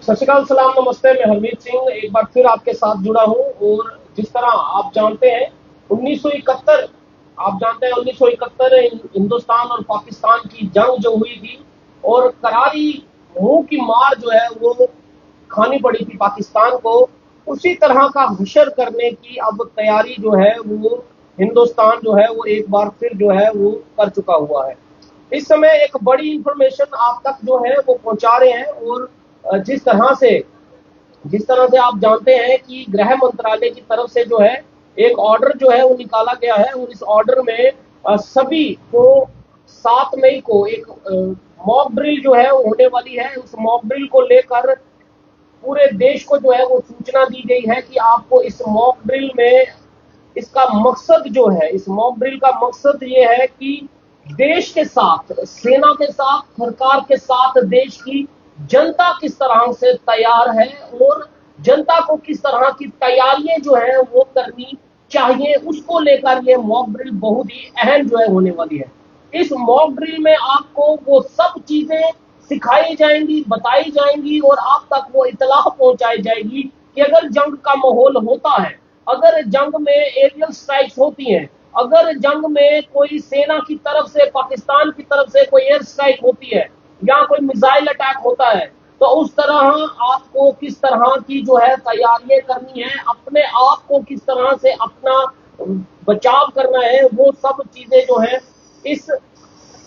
सत श्रीकाल, सलाम, नमस्ते। मैं हरमीत सिंह एक बार फिर आपके साथ जुड़ा हूं। और जिस तरह आप जानते हैं 1971 1971 हिंदुस्तान और पाकिस्तान की जंग जो हुई थी और करारी मुंह की मार जो है वो खानी पड़ी थी पाकिस्तान को। उसी तरह का हशर करने की अब तैयारी जो है वो हिंदुस्तान जो है वो एक बार फिर जो है वो कर चुका हुआ है। इस समय एक बड़ी इंफॉर्मेशन आप तक जो है वो पहुंचा रहे हैं। और जिस तरह से आप जानते हैं कि गृह मंत्रालय की तरफ से जो है एक ऑर्डर जो है वो निकाला गया है। और इस ऑर्डर में सभी को 7 मई को एक मॉक ड्रिल जो है वो होने वाली है। उस मॉक ड्रिल को लेकर पूरे देश को जो है वो सूचना दी गई है कि आपको इस मॉक ड्रिल में इसका मकसद जो है, इस मॉक ड्रिल का मकसद ये है कि देश के साथ, सेना के साथ, सरकार के साथ देश की जनता किस तरह से तैयार है और जनता को किस तरह की तैयारियां जो है वो करनी चाहिए, उसको लेकर ये मॉक ड्रिल बहुत ही अहम जो है होने वाली है। इस मॉक ड्रिल में आपको वो सब चीजें सिखाई जाएंगी, बताई जाएंगी और आप तक वो इतला पहुंचाई जाएगी कि अगर जंग का माहौल होता है, अगर जंग में एरियल स्ट्राइक्स होती हैं, अगर जंग में कोई सेना की तरफ से, पाकिस्तान की तरफ से कोई एयर स्ट्राइक होती है या कोई मिसाइल अटैक होता है, तो उस तरह आपको किस तरह की जो है तैयारियां करनी है, अपने आप को किस तरह से अपना बचाव करना है, वो सब चीजें जो है इस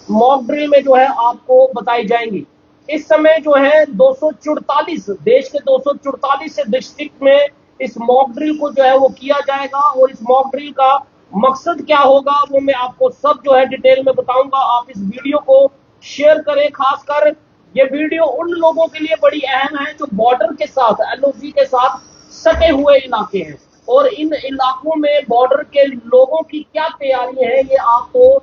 मॉक ड्रिल में जो है आपको बताई जाएंगी। इस समय जो है 244 देश के 244 डिस्ट्रिक्ट में इस मॉक ड्रिल को जो है वो किया जाएगा। और इस मॉक ड्रिल का मकसद क्या होगा वो मैं आपको सब जो है डिटेल में बताऊंगा। आप इस वीडियो को शेयर करें। खासकर ये वीडियो उन लोगों के लिए बड़ी अहम है जो बॉर्डर के साथ, एलओसी के साथ सटे हुए इलाके हैं। और इन इलाकों में बॉर्डर के लोगों की क्या तैयारी है, ये आपको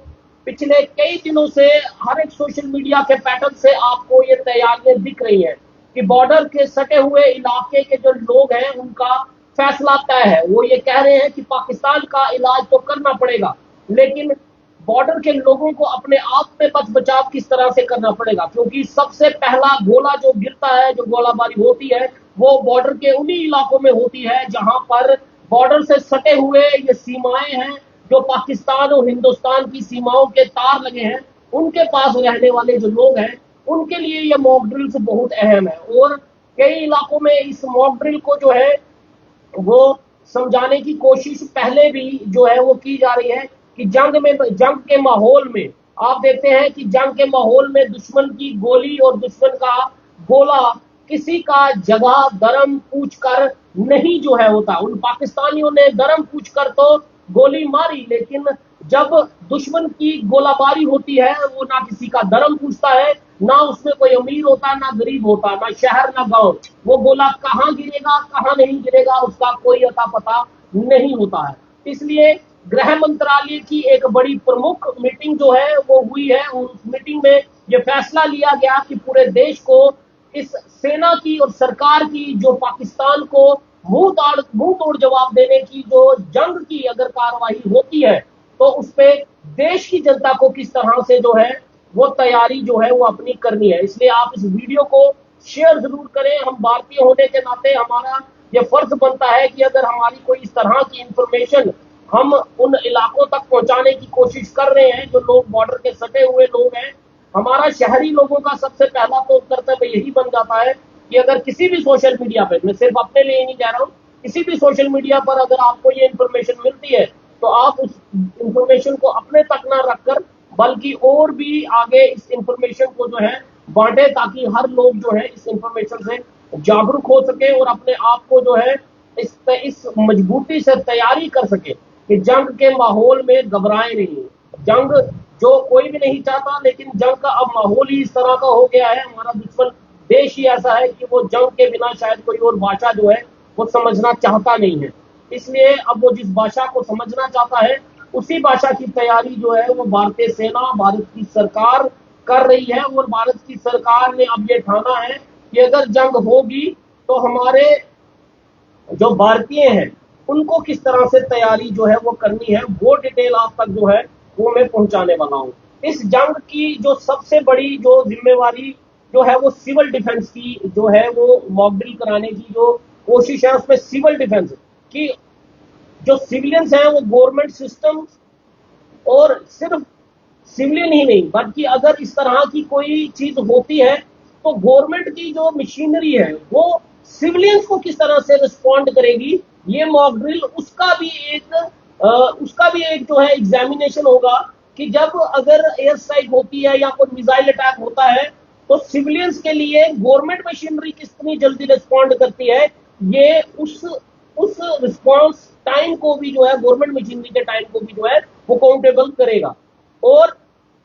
पिछले कई दिनों से हर एक सोशल मीडिया के पैटर्न से आपको ये तैयारियां दिख रही हैं कि बॉर्डर के सटे हुए इलाके के जो लोग हैं उनका फैसला तय है। वो ये कह रहे हैं कि पाकिस्तान का इलाज तो करना पड़ेगा, लेकिन बॉर्डर के लोगों को अपने आप में बच बचाव किस तरह से करना पड़ेगा, क्योंकि सबसे पहला गोला जो गिरता है, जो गोलाबारी होती है, वो बॉर्डर के उन्हीं इलाकों में होती है जहां पर बॉर्डर से सटे हुए ये सीमाएं हैं, जो पाकिस्तान और हिंदुस्तान की सीमाओं के तार लगे हैं। उनके पास रहने वाले जो लोग हैं उनके लिए ये मॉक ड्रिल्स बहुत अहम है। और कई इलाकों में इस मॉक ड्रिल को जो है वो समझाने की कोशिश पहले भी जो है वो की जा रही है कि जंग के माहौल में आप देखते हैं कि जंग के माहौल में दुश्मन की गोली और दुश्मन का गोला किसी का जगह दरम पूछ कर नहीं जो है होता। उन पाकिस्तानियों ने दरम पूछ कर तो गोली मारी, लेकिन जब दुश्मन की गोलाबारी होती है वो ना किसी का धर्म पूछता है, ना उसमें कोई अमीर होता, ना गरीब होता, ना शहर ना गांव। वो गोला कहाँ गिरेगा कहाँ नहीं गिरेगा उसका कोई अता पता नहीं होता है। इसलिए गृह मंत्रालय की एक बड़ी प्रमुख मीटिंग जो है वो हुई है। उस मीटिंग में ये फैसला लिया गया कि पूरे देश को इस सेना की और सरकार की जो पाकिस्तान को मुंह तोड़ जवाब देने की जो जंग की अगर कार्रवाई होती है तो उस पे देश की जनता को किस तरह से जो है वो तैयारी जो है वो अपनी करनी है। इसलिए आप इस वीडियो को शेयर जरूर करें। हम भारतीय होने के नाते हमारा ये फर्ज बनता है कि अगर हमारी कोई इस तरह की इंफॉर्मेशन हम उन इलाकों तक पहुंचाने की कोशिश कर रहे हैं जो लोग बॉर्डर के सटे हुए लोग हैं, हमारा शहरी लोगों का सबसे पहला तो कर्तव्य यही बन जाता है कि अगर किसी भी सोशल मीडिया पे, मैं सिर्फ अपने लिए नहीं कह रहा हूँ, किसी भी सोशल मीडिया पर अगर आपको ये इंफॉर्मेशन मिलती है तो आप उस इंफॉर्मेशन को अपने तक ना रखकर बल्कि और भी आगे इस इंफॉर्मेशन को जो है बांटे, ताकि हर लोग जो है इस इंफॉर्मेशन से जागरूक हो सके और अपने आप को जो है इस मजबूती से तैयारी कर सके कि जंग के माहौल में घबराए नहीं। जंग जो कोई भी नहीं चाहता, लेकिन जंग का अब माहौल ही इस तरह का हो गया है। हमारा दुश्मन देश ही ऐसा है कि वो जंग के बिना शायद कोई और भाषा जो है वो समझना चाहता नहीं है। इसलिए अब वो जिस भाषा को समझना चाहता है उसी भाषा की तैयारी जो है वो भारतीय सेना, भारत की सरकार कर रही है। और भारत की सरकार ने अब ये ठाना है कि अगर जंग होगी तो हमारे जो भारतीय हैं उनको किस तरह से तैयारी जो है वो करनी है, वो डिटेल आप तक जो है वो मैं पहुंचाने वाला हूं। इस जंग की जो सबसे बड़ी जो जिम्मेवारी जो है वो सिविल डिफेंस की जो है वो मॉक ड्रिल कराने की जो कोशिश है, उसमें सिविल डिफेंस की जो सिविलियंस हैं वो गवर्नमेंट सिस्टम, और सिर्फ सिविलियन ही नहीं बल्कि अगर इस तरह की कोई चीज होती है तो गवर्नमेंट की जो मशीनरी है वो सिविलियंस को किस तरह से रिस्पॉन्ड करेगी, ये मॉक ड्रिल उसका भी एक जो है एग्जामिनेशन होगा कि जब अगर एयर स्ट्राइक होती है या कोई मिसाइल अटैक होता है तो सिविलियंस के लिए गवर्नमेंट मशीनरी कितनी जल्दी रिस्पॉन्ड करती है, ये उस रिस्पॉन्स टाइम को भी जो है गवर्नमेंट मशीनरी के टाइम को भी जो है वो काउंटेबल करेगा। और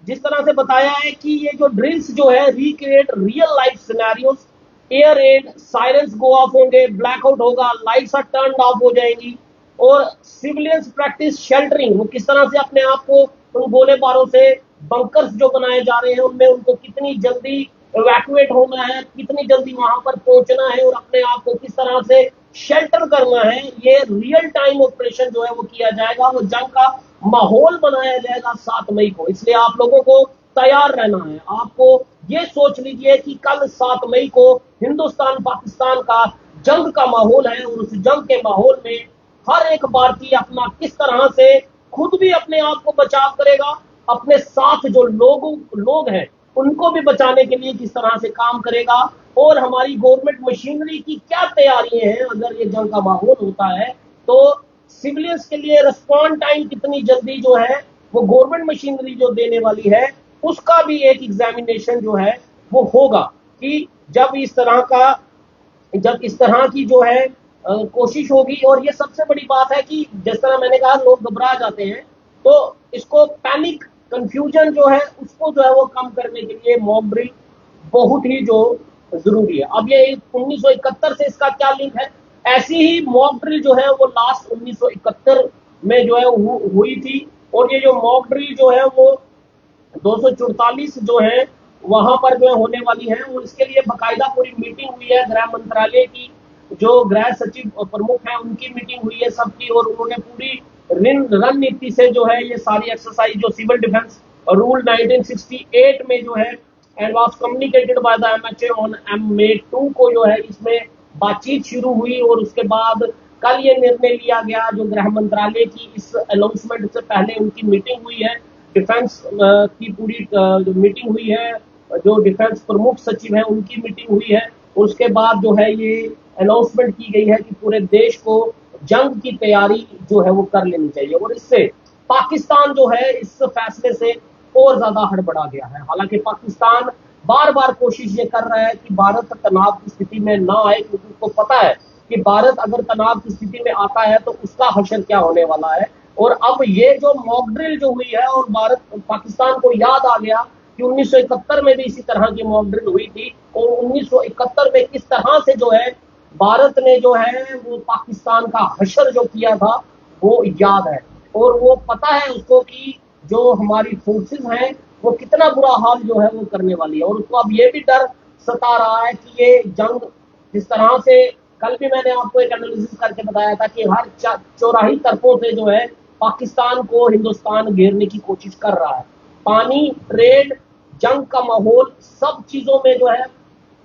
जिस तरह से बताया है कि ये जो ड्रिल्स जो है recreate real life scenarios, air raid, sirens go off होंगे, ब्लैकआउट होगा, लाइट्स आर टर्न ऑफ हो जाएंगी, और सिविलियंस प्रैक्टिस शेल्टरिंग, वो किस तरह से अपने आप को उन गोले बारों से, बंकर्स जो बनाए जा रहे हैं उनमें उनको कितनी जल्दी इवैक्यूएट होना है, कितनी जल्दी वहां पर पहुंचना है और अपने आप को किस तरह से शेल्टर करना है, ये रियल टाइम ऑपरेशन जो है वो किया जाएगा। वो जंग का माहौल बनाया जाएगा 7 मई को, इसलिए आप लोगों को तैयार रहना है। आपको ये सोच लीजिए कि कल 7 मई को हिंदुस्तान पाकिस्तान का जंग का माहौल है, और उस जंग के माहौल में हर एक भारतीय अपना किस तरह से खुद भी अपने आप को बचाव करेगा, अपने साथ जो लोग हैं उनको भी बचाने के लिए किस तरह से काम करेगा, और हमारी गवर्नमेंट मशीनरी की क्या तैयारियां हैं अगर ये जंग का माहौल होता है तो सिविलियंस के लिए रिस्पॉन्ड टाइम कितनी जल्दी जो है वो गवर्नमेंट मशीनरी जो देने वाली है, उसका भी एक एग्जामिनेशन जो है वो होगा कि जब इस तरह की जो है कोशिश होगी। और ये सबसे बड़ी बात है कि जिस तरह मैंने कहा लोग घबरा जाते हैं, तो इसको पैनिक कंफ्यूजन जो है उसको जो है वो कम करने के लिए मॉक ड्रिल बहुत ही जो जरूरी है। अब ये 1971 से इसका क्या लिंक है, ऐसी ही मॉक ड्रिल जो है वो लास्ट 1971 में जो है हुई थी, और ये जो मॉक ड्रिल जो है वो 244 जो है वहां पर जो होने वाली है, और इसके लिए बाकायदा पूरी मीटिंग हुई है गृह मंत्रालय की, जो गृह सचिव प्रमुख है उनकी मीटिंग हुई है सबकी, और उन्होंने पूरी रणनीति से जो है ये सारी एक्सरसाइज जो सिविल डिफेंस रूल 1968 में जो है and was communicated by the MHA on May 2 को जो है इसमें बातचीत शुरू हुई, और उसके बाद कल ये निर्णय लिया गया जो गृह मंत्रालय की इस अनाउंसमेंट से पहले उनकी मीटिंग हुई है, डिफेंस की पूरी जो मीटिंग हुई है, जो डिफेंस प्रमुख सचिव है उनकी मीटिंग हुई है, उसके बाद जो है ये अनाउंसमेंट की गई है कि पूरे देश को जंग की तैयारी जो है वो कर लेनी चाहिए। और इससे पाकिस्तान जो है इस फैसले से और ज्यादा हड़बड़ा गया है। हालांकि पाकिस्तान बार बार कोशिश ये कर रहा है कि भारत तनाव की स्थिति में ना आए, क्योंकि उसको पता है कि भारत अगर तनाव की स्थिति में आता है तो उसका हशर क्या होने वाला है। और अब ये जो मॉक ड्रिल जो हुई है, और पाकिस्तान को याद आ गया कि 1971 में भी इसी तरह की मॉक ड्रिल हुई थी, और 1971 में किस तरह से जो है भारत ने जो है वो पाकिस्तान का हशर जो किया था वो याद है, और वो पता है उसको कि जो हमारी फोर्सेस हैं वो कितना बुरा हाल जो है वो करने वाली है। और उसको अब ये भी डर सता रहा है कि ये जंग जिस तरह से, कल भी मैंने आपको एक एनालिसिस करके बताया था कि हर चौराही तरफों से जो है पाकिस्तान को हिंदुस्तान घेरने की कोशिश कर रहा है। पानी, ट्रेड, जंग का माहौल, सब चीजों में जो है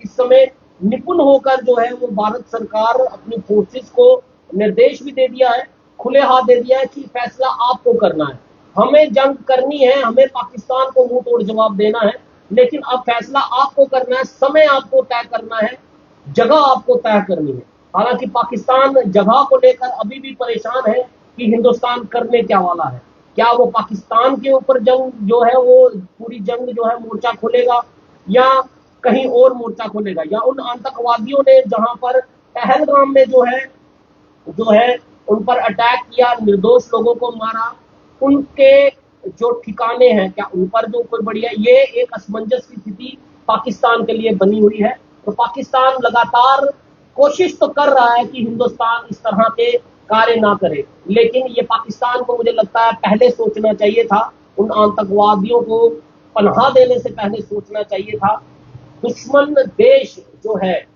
इस समय निपुण होकर जो है वो भारत सरकार अपनी फोर्सेस को निर्देश भी दे दिया है, खुले हाथ दे दिया है कि फैसला आपको करना है, हमें जंग करनी है, हमें पाकिस्तान को मुंह तोड़ जवाब देना है, लेकिन अब फैसला आपको करना है, समय आपको तय करना है, जगह आपको तय करनी है। हालांकि पाकिस्तान जगह को लेकर अभी भी परेशान है कि हिंदुस्तान करने क्या वाला है, क्या वो पाकिस्तान के ऊपर जंग जो है वो पूरी जंग जो है मोर्चा खोलेगा, या कहीं और मोर्चा खोलेगा, या उन आतंकवादियों ने जहां पर पहलगाम में जो है उन पर अटैक किया, निर्दोष लोगों को मारा, उनके जो ठिकाने हैं क्या उन पर जो कोई बढ़िया, ये एक असमंजस की स्थिति पाकिस्तान के लिए बनी हुई है। तो पाकिस्तान लगातार कोशिश तो कर रहा है कि हिंदुस्तान इस तरह के कार्य ना करे, लेकिन ये पाकिस्तान को मुझे लगता है पहले सोचना चाहिए था, उन आतंकवादियों को पनाह देने से पहले सोचना चाहिए था। दुश्मन देश जो है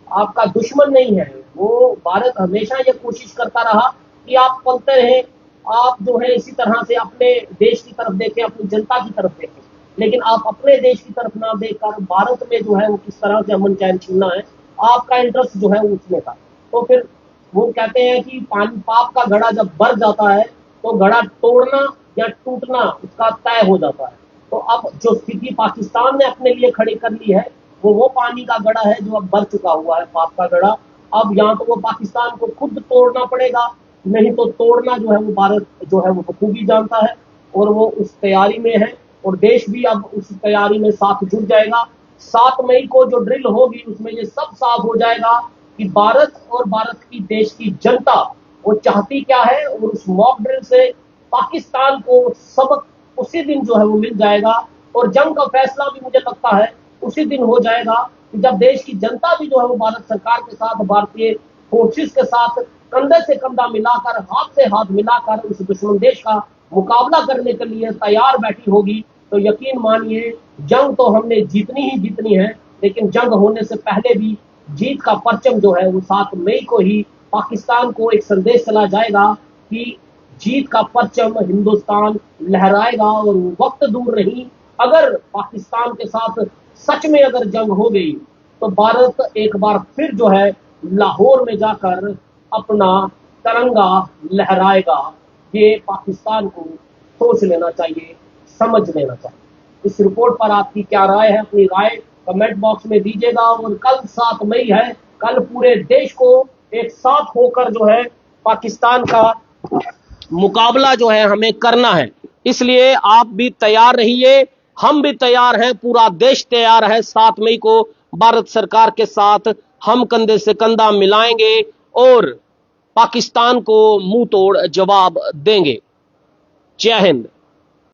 आपका दुश्मन नहीं है, वो भारत हमेशा ये कोशिश करता रहा कि आप पलते रहें, आप जो है इसी तरह से अपने देश की तरफ देखें, अपनी जनता की तरफ देखें। लेकिन आप अपने देश की तरफ ना देखकर भारत में जो है वो किस तरह से अमन चैन छीनना है, आपका इंटरेस्ट जो है वो उसमें था। तो फिर वो कहते हैं कि पानी पाप का घड़ा जब भर जाता है तो घड़ा तोड़ना या टूटना उसका तय हो जाता है। तो अब जो स्थिति पाकिस्तान ने अपने लिए खड़ी कर ली है वो पानी का घड़ा है जो अब भर चुका हुआ है, पाप का घड़ा। अब यहाँ तो वो पाकिस्तान को खुद तोड़ना पड़ेगा, नहीं तो तोड़ना जो है वो भारत जो है वो बखूबी जानता है और वो उस तैयारी में है और देश भी अब उस तैयारी में साथ जुट जाएगा। 7 मई को जो ड्रिल होगी उसमें ये सब साफ हो जाएगा कि भारत और भारत की देश की जनता वो चाहती क्या है और उस मॉक ड्रिल से पाकिस्तान को सबक उसी दिन जो है वो मिल जाएगा। और जंग का फैसला भी मुझे लगता है उसी दिन हो जाएगा कि जब देश की जनता भी जो है वो भारत सरकार के साथ, भारतीय फोर्सेस के साथ कंधे से कंधा मिलाकर, हाथ से हाथ मिलाकर उस दुश्मन देश का मुकाबला करने के लिए तैयार बैठी होगी। तो यकीन मानिए जंग तो हमने जीतनी ही जीतनी है, लेकिन जंग होने से पहले भी जीत का परचम जो है वो 7 मई को ही पाकिस्तान को एक संदेश चला जाएगा कि जीत का परचम हिंदुस्तान लहराएगा। और वक्त दूर नहीं, अगर पाकिस्तान के साथ सच में अगर जंग हो गई तो भारत एक बार फिर जो है लाहौर में जाकर अपना तिरंगा लहराएगा। ये पाकिस्तान को सोच लेना चाहिए, समझ लेना चाहिए। इस रिपोर्ट पर आपकी क्या राय है? अपनी राय कमेंट बॉक्स में दीजिएगा। और कल 7 मई है, कल पूरे देश को एक साथ होकर जो है पाकिस्तान का मुकाबला जो है हमें करना है। इसलिए आप भी तैयार रहिए, हम भी तैयार हैं, पूरा देश तैयार है। 7 मई को भारत सरकार के साथ हम कंधे से कंधा मिलाएंगे और पाकिस्तान को मुंह तोड़ जवाब देंगे। जय हिंद।